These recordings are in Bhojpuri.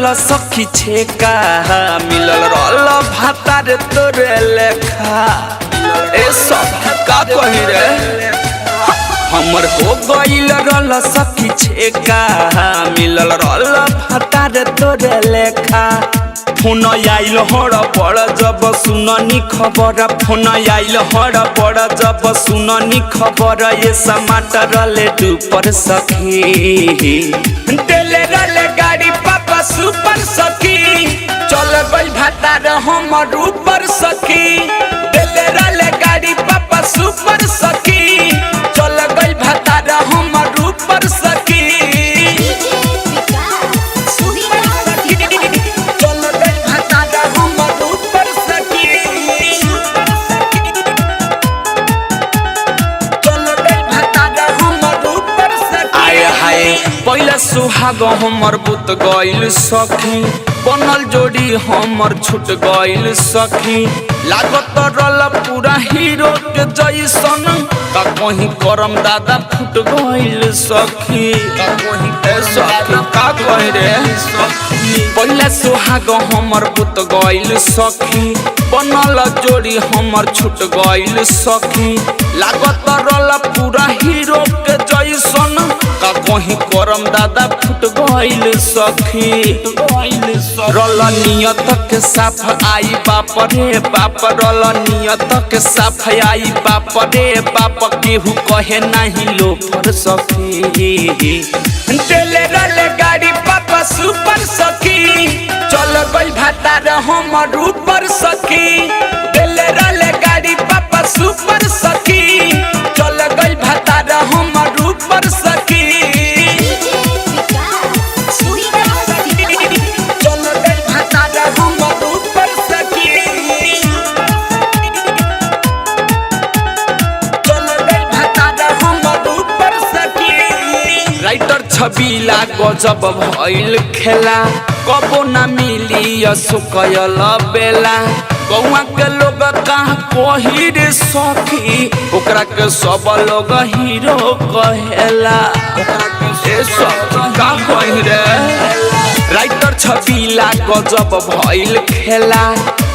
रल सखी छेका मिलल रल भातार तोरे लेखा। ए सखी का कही रे हमर हो गइल रल सखी छेका मिलल रल भातार तोरे लेखा। फोन आइल हड़ पड़ जब सुननी खबर फोन आइल हड़ पड़ जब सुननी खबर ये समाटर ले डूपर सखी देले रले गाड़ी पापा सुपर सखी चल गइल भातार हमर ऊपर सखी देले रले गाड़ी पापा सुपर सखी चल गइल भातार हमर ऊपर सखी। पहला सुहाग हमर बुत गइल सखी बनल जोड़ी हमर छूट गइल सखी लागत रल पूरा हीरो के जैसन का कहीं करम दादा फूट गइल सखी का कहीं सखी का कह रे पहला सुहाग हमर बुत गइल सखी बनल जोड़ी हमर छूट गइल सखी लागत रल पूरा हीरो के जैसन का कहीं करम दादा फूट गइल सखी रल नियत के साफ आई बाप रे बाप रल नियत के साफ आई बाप रे बाप केहू कहे नहीं लो पर सखी देले रले गाड़ी पापा सुपर सखी चल गइल भातार हमर ऊपर सखी देले रले गाड़ी पापा सुपर सखी चल गइल भातार हमर ऊपर सखी। राइटर छबीला गजब भइल खेला कबो ना मिली सुकयल बेला गौआ के लोग कहाँ कही रे सखी ओकरा के सब लोग हीरो कहेला का कही रे राइटर छबीला गजब भइल खेला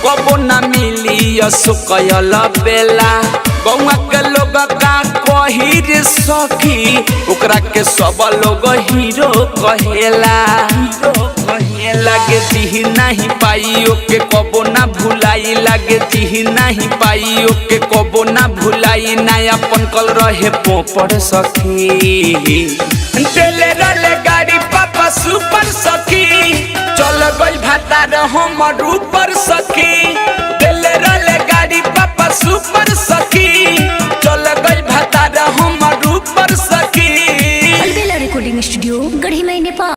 कबो ना मिली सुकयल बेला गौआ के लोग का कही रे सखी ओकरा के सब लोग हीरो कहेला लागे दिही नहीं पाई ओके कबो ना भुलाई लागे दिही नहीं पाई ओके कबो ना भुलाई ना अपन कल रहे पोपड़ सखी देले रले गाड़ी पापा सुपर सखी चल गइल भातार हमर ऊपर सखी।